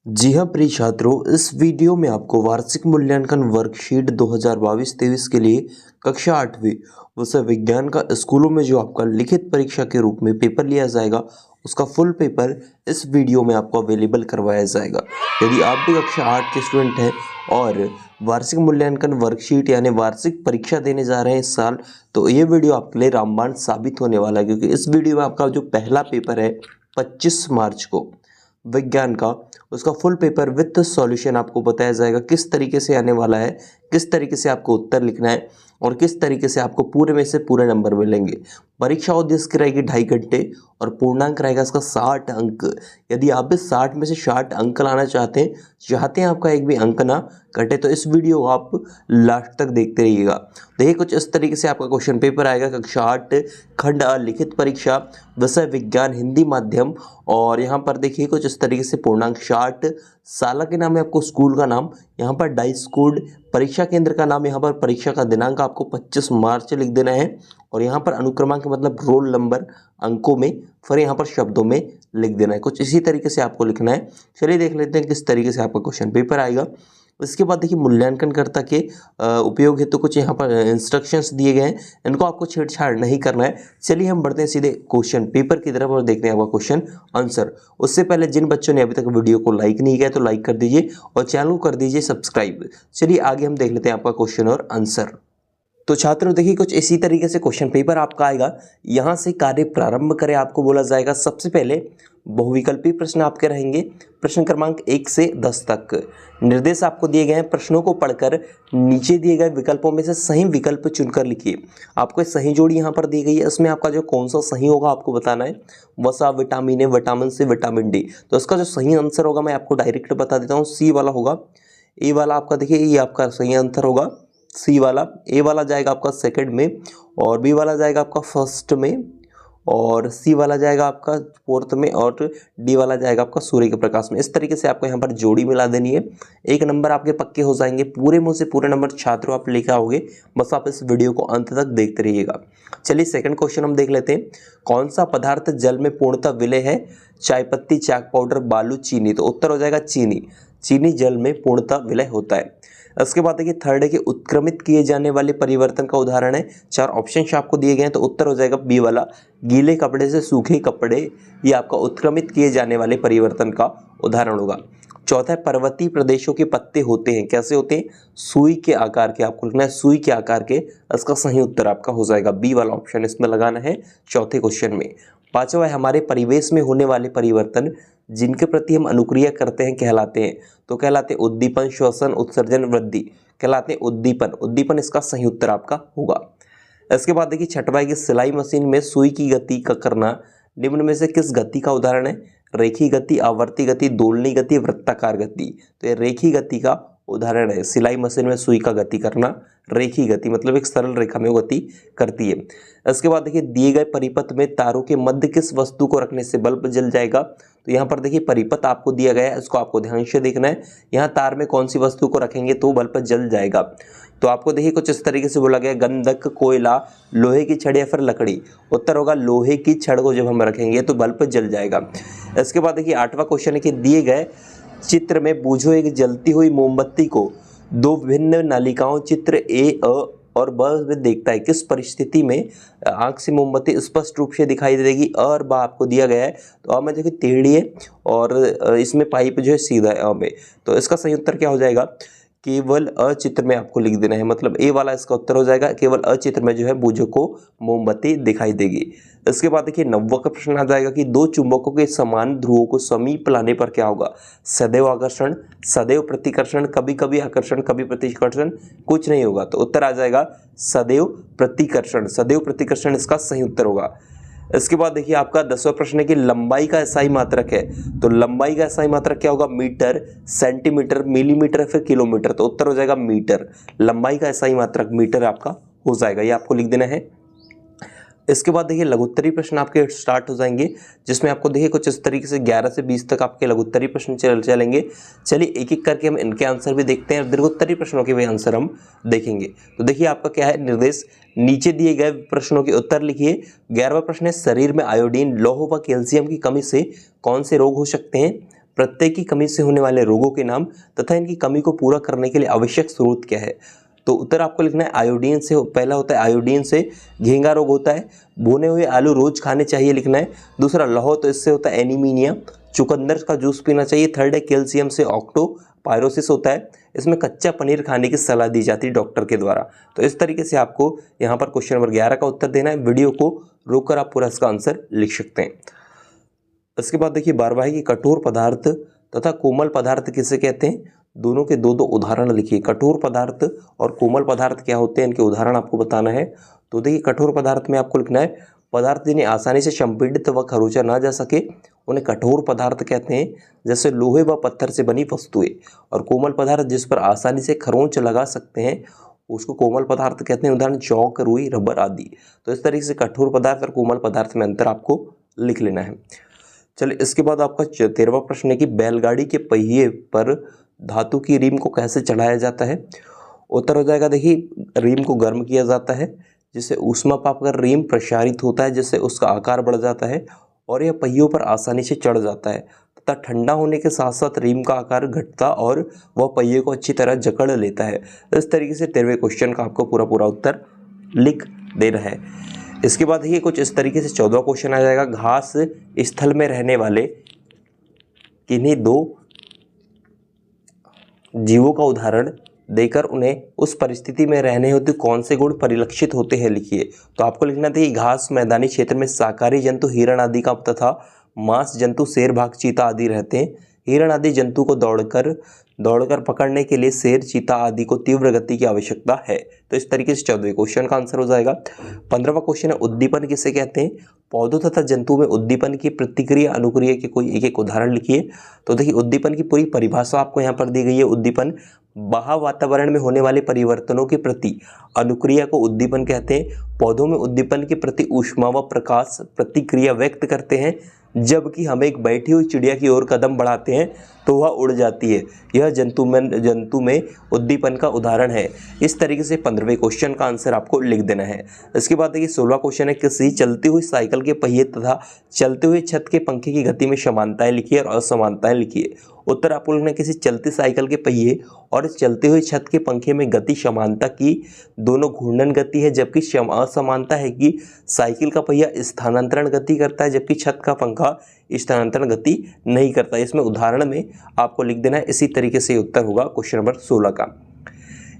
जी हाँ प्रिय छात्रों, इस वीडियो में आपको वार्षिक मूल्यांकन वर्कशीट 2022-23 के लिए कक्षा 8वीं विषय विज्ञान का स्कूलों में जो आपका लिखित परीक्षा के रूप में पेपर लिया जाएगा, उसका फुल पेपर इस वीडियो में आपको अवेलेबल करवाया जाएगा। यदि आप भी कक्षा 8 के स्टूडेंट हैं और वार्षिक मूल्यांकन वर्कशीट यानी वार्षिक परीक्षा देने जा रहे हैं इस साल, तो ये वीडियो आपके लिए रामबाण साबित होने वाला है, क्योंकि इस वीडियो में आपका जो पहला पेपर है 25 मार्च को विज्ञान का, उसका फुल पेपर विथ सॉल्यूशन आपको बताया जाएगा किस तरीके से आने वाला है, किस तरीके से आपको उत्तर लिखना है और किस तरीके से आपको पूरे में से पूरे नंबर मिलेंगे। परीक्षा अवधि इसकी रहेगी 2.5 घंटे और पूर्णांक रहेगा इसका 60 अंक। यदि आप भी 60 में से 60 अंक लाना चाहते हैं आपका एक भी अंक ना घटे, तो इस वीडियो को आप लास्ट तक देखते रहिएगा। देखिए कुछ इस तरीके से आपका क्वेश्चन पेपर आएगा। कक्षा 8 खंड अ लिखित परीक्षा विषय विज्ञान हिंदी माध्यम, और यहाँ पर देखिए कुछ इस तरीके से पूर्णांक 60, साला के नाम है आपको स्कूल का नाम, यहाँ पर डाइस कोड, परीक्षा केंद्र का नाम, यहाँ पर परीक्षा का दिनांक आपको 25 मार्च लिख देना है और यहाँ पर अनुक्रमांक मतलब रोल नंबर अंकों में, फिर यहाँ पर शब्दों में लिख देना है। कुछ इसी तरीके से आपको लिखना है। चलिए देख लेते हैं किस तरीके से आपका क्वेश्चन पेपर आएगा। इसके बाद देखिए मूल्यांकनकर्ता के उपयोग हेतु कुछ यहाँ पर इंस्ट्रक्शंस दिए गए हैं, इनको आपको छेड़छाड़ नहीं करना है। चलिए हम बढ़ते हैं सीधे क्वेश्चन पेपर की तरफ और देखते हैं आपका क्वेश्चन आंसर। उससे पहले जिन बच्चों ने अभी तक वीडियो को लाइक नहीं किया तो लाइक कर दीजिए और चैनल को कर दीजिए सब्सक्राइब। चलिए आगे हम देख लेते हैं आपका क्वेश्चन और आंसर। तो छात्रों देखिए कुछ इसी तरीके से क्वेश्चन पेपर आपका आएगा। यहाँ से कार्य प्रारंभ करें आपको बोला जाएगा। सबसे पहले बहुविकल्पी प्रश्न आपके रहेंगे, प्रश्न क्रमांक 1 से 10 तक। निर्देश आपको दिए गए हैं, प्रश्नों को पढ़कर नीचे दिए गए विकल्पों में से सही विकल्प चुनकर लिखिए। आपको सही जोड़ी यहाँ पर दी गई है, इसमें आपका जो कौन सा सही होगा आपको बताना है। वसा, vitamin A, vitamin C, vitamin D. तो इसका जो सही आंसर होगा मैं आपको डायरेक्ट बता देता हूँ, सी वाला होगा। ए वाला आपका देखिए ये आपका सही आंसर होगा, सी वाला। ए वाला जाएगा आपका सेकंड में और बी वाला जाएगा आपका फर्स्ट में और सी वाला जाएगा आपका फोर्थ में और डी वाला जाएगा आपका सूर्य के प्रकाश में। इस तरीके से आपको यहाँ पर जोड़ी मिला देनी है। 1 नंबर आपके पक्के हो जाएंगे। पूरे मुंह से पूरे नंबर छात्रों आप लेकर आओगे, बस आप इस वीडियो को अंत तक देखते रहिएगा। चलिए सेकंड क्वेश्चन हम देख लेते हैं। कौन सा पदार्थ जल में पूर्णतः विलय है? चाय पत्ती, चाक पाउडर, बालू, चीनी। तो उत्तर हो जाएगा चीनी। चीनी जल में पूर्णतः विलय होता है। इसके बाद देखिए थर्ड है कि उत्क्रमित किए जाने वाले परिवर्तन का उदाहरण है। 4 ऑप्शन आपको दिए गए हैं, तो उत्तर हो जाएगा बी वाला, गीले कपड़े से सूखे कपड़े। ये आपका उत्क्रमित किए जाने वाले परिवर्तन का उदाहरण होगा। चौथा है पर्वतीय प्रदेशों के पत्ते होते हैं, कैसे होते हैं? सुई के आकार के। आपको लिखना है सुई के आकार के। इसका सही उत्तर आपका हो जाएगा बी वाला ऑप्शन, इसमें लगाना है चौथे क्वेश्चन में। पांचवा है हमारे परिवेश में होने वाले परिवर्तन जिनके प्रति हम अनुक्रिया करते हैं कहलाते हैं। तो कहलाते हैं उद्दीपन, श्वसन, उत्सर्जन, वृद्धि। कहलाते हैं उद्दीपन। उद्दीपन इसका सही उत्तर आपका होगा। इसके बाद देखिए छठवां की सिलाई मशीन में सुई की गति का करना निम्न में से किस गति का उदाहरण है? रेखी गति, आवर्ती गति, दोलनी गति, वृत्ताकार गति। तो ये रेखी गति का उदाहरण है। सिलाई मशीन में सुई का गति करना रेखी गति, मतलब एक सरल रेखा में वो गति करती है। इसके बाद देखिए दिए गए परिपथ में तारों के मध्य किस वस्तु को रखने से बल्ब जल जाएगा? तो यहाँ पर देखिए परिपथ आपको दिया गया है, इसको आपको ध्यान से देखना है। यहाँ तार में कौन सी वस्तु को रखेंगे तो बल्ब जल जाएगा? तो आपको देखिए कुछ इस तरीके से बोला गया, गंधक, कोयला, लोहे की छड़ या फिर लकड़ी। उत्तर होगा लोहे की छड़ को जब हम रखेंगे तो बल्ब जल जाएगा। इसके बाद देखिए 8वां क्वेश्चन है कि दिए गए चित्र में बूझो एक जलती हुई मोमबत्ती को 2 भिन्न नलिकाओं चित्र ए अ और ब में देखता है। किस परिस्थिति में आंख से मोमबत्ती स्पष्ट रूप से दिखाई देगी? अ और ब आपको दिया गया है, तो अ में देखिए टेढ़ी है और इसमें पाइप जो है सीधा है अ में। तो इसका सही उत्तर क्या हो जाएगा? केवल अचित्र में आपको लिख देना है, मतलब ए वाला इसका उत्तर हो जाएगा। केवल अचित्र में जो है बूझो को मोमबत्ती दिखाई देगी। इसके बाद देखिए 9वां का प्रश्न आ जाएगा कि 2 चुंबकों के समान ध्रुवों को समीप लाने पर क्या होगा? सदैव आकर्षण, सदैव प्रतिकर्षण, कभी कभी आकर्षण, कभी प्रतिकर्षण, कुछ नहीं होगा। तो उत्तर आ जाएगा सदैव प्रतिकर्षण। सदैव प्रतिकर्षण इसका सही उत्तर होगा। इसके बाद देखिए आपका 10वां प्रश्न है कि लंबाई का एसआई मात्रक है। तो लंबाई का एसआई मात्रक क्या होगा? मीटर, सेंटीमीटर, मिलीमीटर, फिर किलोमीटर। तो उत्तर हो जाएगा मीटर। लंबाई का एसआई मात्रक मीटर आपका हो जाएगा, ये आपको लिख देना है। इसके बाद देखिए लघुत्तरी प्रश्न आपके स्टार्ट हो जाएंगे, जिसमें आपको देखिए कुछ इस तरीके से 11 से 20 तक आपके लघुत्तरी प्रश्न चलेंगे। चलिए एक एक करके हम इनके आंसर भी देखते हैं और दीर्घोत्तरी प्रश्नों के भी आंसर हम देखेंगे। तो देखिए आपका क्या है निर्देश, नीचे दिए गए प्रश्नों के उत्तर लिखिए। 11वां प्रश्न है शरीर में आयोडीन, लौह व कैल्शियम की कमी से कौन से रोग हो सकते हैं? प्रत्येक की कमी से होने वाले रोगों के नाम तथा इनकी कमी को पूरा करने के लिए आवश्यक स्रोत क्या है। तो उत्तर आपको लिखना है आयोडीन से। पहला होता है आयोडीन से घेंगा रोग होता है। भुने हुए आलू रोज खाने चाहिए लिखना है। दूसरा लहो, तो इससे होता है एनीमिनिया। चुकंदर का जूस पीना चाहिए। थर्ड है कैल्शियम से ऑक्टोपायरोसिस होता है। इसमें कच्चा पनीर खाने की सलाह दी जाती है डॉक्टर के द्वारा। तो इस तरीके से आपको यहाँ पर क्वेश्चन नंबर 11 का उत्तर देना है। वीडियो को रोककर आप पूरा इसका आंसर लिख सकते हैं। इसके बाद देखिए बारहवां की कठोर पदार्थ तथा कोमल पदार्थ किसे कहते हैं। दोनों के दो उदाहरण लिखिए। कठोर पदार्थ और कोमल पदार्थ क्या होते हैं, इनके उदाहरण आपको बताना है। तो देखिए कठोर पदार्थ में आपको लिखना है पदार्थ जिन्हें आसानी से संपीड़ित व खरोचा ना जा सके उन्हें कठोर पदार्थ कहते हैं, जैसे लोहे व पत्थर से बनी वस्तुएं। और कोमल पदार्थ जिस पर आसानी से खरोंच लगा सकते हैं उसको कोमल पदार्थ कहते हैं, उदाहरण चौक, रुई, रबर आदि। तो इस तरीके से कठोर पदार्थ और कोमल पदार्थ में अंतर आपको लिख लेना है। चलिए इसके बाद आपका 13वां प्रश्न है कि बैलगाड़ी के पहिए पर धातु की रीम को कैसे चढ़ाया जाता है। उत्तर हो जाएगा देखिए रीम को गर्म किया जाता है जिससे ऊष्मा पाकर रीम प्रसारित होता है, जिससे उसका आकार बढ़ जाता है और यह पहियों पर आसानी से चढ़ जाता है तथा ठंडा होने के साथ साथ रीम का आकार घटता और वह पहिए को अच्छी तरह जकड़ लेता है। इस तरीके से 13वें क्वेश्चन का आपको पूरा उत्तर लिख देना है। इसके बाद देखिए कुछ इस तरीके से 14वां क्वेश्चन आ जाएगा। घास स्थल में रहने वाले किन्हीं दो जीवों का उदाहरण देकर उन्हें उस परिस्थिति में रहने हेतु कौन से गुण परिलक्षित होते हैं लिखिए। तो आपको लिखना था कि घास मैदानी क्षेत्र में शाकाहारी जंतु हिरण आदि का तथा मांस जंतु शेर, बाघ, चीता आदि रहते हैं। हिरण आदि जंतु को दौड़कर पकड़ने के लिए शेर, चीता आदि को तीव्र गति की आवश्यकता है। तो इस तरीके से 14वें क्वेश्चन का आंसर हो जाएगा। 15वां क्वेश्चन है उद्दीपन किसे कहते हैं। पौधों तथा जंतुओं में उद्दीपन की प्रतिक्रिया अनुक्रिया के कोई एक उदाहरण लिखिए। तो देखिए उद्दीपन की पूरी परिभाषा आपको यहाँ पर दी गई है। उद्दीपन बाह्य वातावरण में होने वाले परिवर्तनों के प्रति अनुक्रिया को उद्दीपन कहते हैं। पौधों में उद्दीपन के प्रति ऊष्मा व प्रकाश प्रतिक्रिया व्यक्त करते हैं, जबकि हम एक बैठी हुई चिड़िया की ओर कदम बढ़ाते हैं तो वह उड़ जाती है। यह जंतु में उद्दीपन का उदाहरण है। इस तरीके से 15वें क्वेश्चन का आंसर आपको लिख देना है। इसके बाद देखिए 16वां क्वेश्चन है किसी चलती हुई साइकिल के पहिए तथा चलते हुए छत के पंखे की गति में समानताएं लिखिए और असमानताएं लिखिए। उत्तर आपको लिखना है किसी चलती साइकिल के पहिए और चलते हुए छत के पंखे में गति समानता की दोनों घूर्णन गति है, जबकि असमानता है कि साइकिल का पहिया स्थानांतरण गति करता है जबकि छत का पंखा स्थानांतरण गति नहीं करता। इसमें उदाहरण में आपको लिख देना है। इसी तरीके से उत्तर होगा क्वेश्चन नंबर 16 का।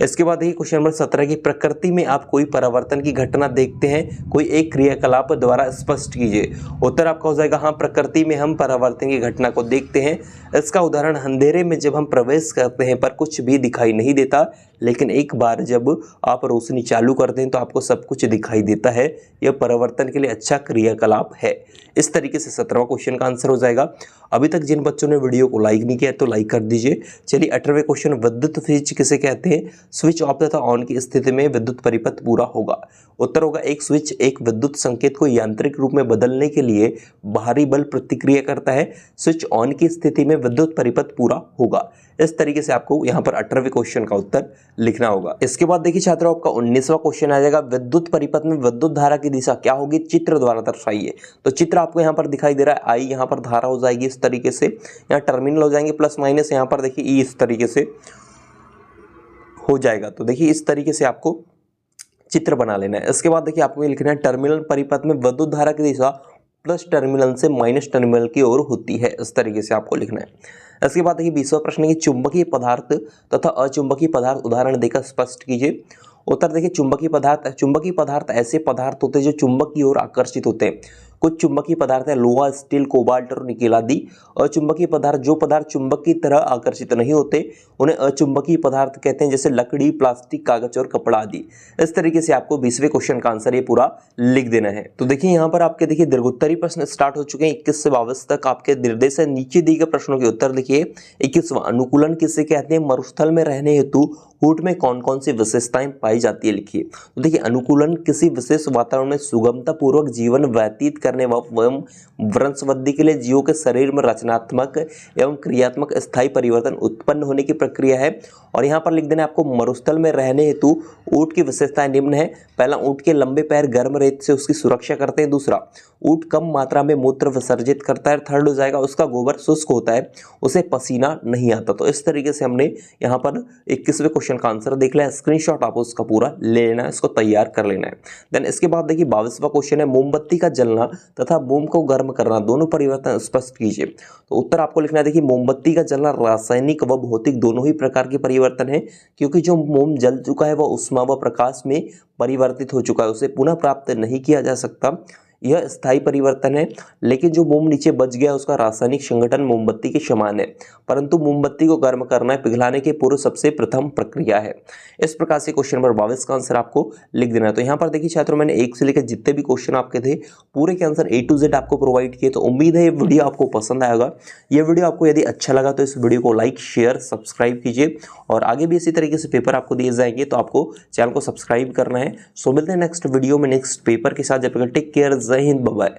इसके बाद देखिए क्वेश्चन नंबर 17 की प्रकृति में आप कोई परिवर्तन की घटना देखते हैं, कोई एक क्रियाकलाप द्वारा स्पष्ट कीजिए। उत्तर आपका हो जाएगा हाँ, प्रकृति में हम परिवर्तन की घटना को देखते हैं। इसका उदाहरण अंधेरे में जब हम प्रवेश करते हैं पर कुछ भी दिखाई नहीं देता, लेकिन एक बार जब आप रोशनी चालू करते हैं तो आपको सब कुछ दिखाई देता है। यह परिवर्तन के लिए अच्छा क्रियाकलाप है। इस तरीके से 17वां क्वेश्चन का आंसर हो जाएगा। अभी तक जिन बच्चों ने वीडियो को लाइक नहीं किया है तो लाइक कर दीजिए। चलिए 18वें क्वेश्चन विद्युत स्विच किसे कहते हैं। स्विच ऑफ तथा ऑन की स्थिति में विद्युत परिपथ पूरा होगा। उत्तर होगा एक स्विच एक विद्युत संकेत को यांत्रिक रूप में बदलने के लिए बाहरी बल प्रतिक्रिया करता है। स्विच ऑन की स्थिति में विद्युत परिपथ पूरा होगा। इस तरीके से आपको यहाँ पर 18वें क्वेश्चन का उत्तर लिखना होगा। इसके बाद देखिए छात्रों आपका 19वां क्वेश्चन आ जाएगा। विद्युत परिपथ में विद्युत धारा की दिशा क्या होगी, चित्र द्वारा दर्शाइए। तो चित्र आपको यहाँ पर दिखाई दे रहा है। आई यहाँ पर धारा हो जाएगी इस तरीके से, यहाँ टर्मिनल हो जाएंगे प्लस माइनस, यहाँ पर देखिए ई इस तरीके से हो जाएगा। तो देखिए इस तरीके से आपको चित्र बना लेना है। इसके बाद देखिए आपको ये लिखना है टर्मिनल परिपथ में विद्युत धारा की दिशा प्लस टर्मिनल से माइनस टर्मिनल की ओर होती है। इस तरीके से आपको लिखना है। इसके बाद देखिए 20वां प्रश्न है कि चुंबकीय पदार्थ तथा अचुंबकीय पदार्थ उदाहरण देकर स्पष्ट कीजिए। उत्तर देखिए चुंबकीय पदार्थ ऐसे पदार्थ होते हैं जो चुंबक की ओर आकर्षित होते हैं। कुछ चुंबकीय पदार्थ है लोहा, स्टील, कोबाल्ट और निकेल आदि। अचुंबकीय पदार्थ जो पदार्थ चुंबक की तरह आकर्षित नहीं होते उन्हें अचुंबकीय पदार्थ कहते हैं, जैसे लकड़ी, प्लास्टिक, कागज और कपड़ा आदि। इस तरीके से आपको 20वें क्वेश्चन का आंसर ये पूरा लिख देना है। तो देखिए यहाँ पर आपके देखिए दीर्घोत्तरी प्रश्न स्टार्ट हो चुके हैं। 21 से 22 तक आपके निर्देश है। नीचे दिए गए प्रश्नों के उत्तर देखिए। 21वां अनुकूलन किसे कहते हैं। मरुस्थल में रहने हेतु ऊंट में कौन कौन सी विशेषताएं पाई जाती है लिखिए। तो देखिए अनुकूलन किसी विशेष वातावरण में सुगमता पूर्वक जीवन व्यतीत करने व वंशवृद्धि के लिए जीवों के शरीर में रचनात्मक एवं क्रियात्मक स्थायी परिवर्तन उत्पन्न होने की प्रक्रिया है। और यहाँ पर लिख देना आपको मरुस्थल में रहने हेतु ऊंट की विशेषताएं निम्न है। पहला, ऊंट के लंबे पैर गर्म रेत से उसकी सुरक्षा करते हैं। दूसरा, ऊंट कम मात्रा में मूत्र विसर्जित करता है। थर्ड हो जाएगा, उसका गोबर शुष्क होता है, उसे पसीना नहीं आता। तो इस तरीके से हमने यहाँ पर 21वें क्वेश्चन का आंसर देख लिया। स्क्रीनशॉट आपको उसका पूरा ले लेना है, इसको तैयार कर लेना है। देन इसके बाद देखिए 22वां क्वेश्चन है, मोमबत्ती का जलना तथा मोम को गर्म करना दोनों परिवर्तन स्पष्ट कीजिए। तो उत्तर आपको लिखना है, देखिए मोमबत्ती का जलना रासायनिक व भौतिक दोनों ही प्रकार के परिवर्तन है, क्योंकि जो मोम जल चुका है वह उष्मा व प्रकाश में परिवर्तित हो चुका है, उसे पुनः प्राप्त नहीं किया जा सकता, यह स्थायी परिवर्तन है। लेकिन जो मोम नीचे बच गया उसका रासायनिक संगठन मोमबत्ती के समान है, परंतु मोमबत्ती को गर्म करना पिघलाने के पूर्व सबसे प्रथम प्रक्रिया है। इस प्रकार से क्वेश्चन नंबर 22 का आंसर आपको लिख देना है। तो यहाँ पर देखिए छात्रों, मैंने 1 से लेकर जितने भी क्वेश्चन आपके थे पूरे के आंसर A to Z आपको प्रोवाइड किए। तो उम्मीद है ये वीडियो आपको पसंद आएगा। ये वीडियो आपको यदि अच्छा लगा तो इस वीडियो को लाइक, शेयर, सब्सक्राइब कीजिए, और आगे भी इसी तरीके से पेपर आपको दिए जाएंगे तो आपको चैनल को सब्सक्राइब करना है। सो मिलते हैं नेक्स्ट वीडियो में नेक्स्ट पेपर के साथ। जब तक टेक केयर, जय हिंद, बाय बाय।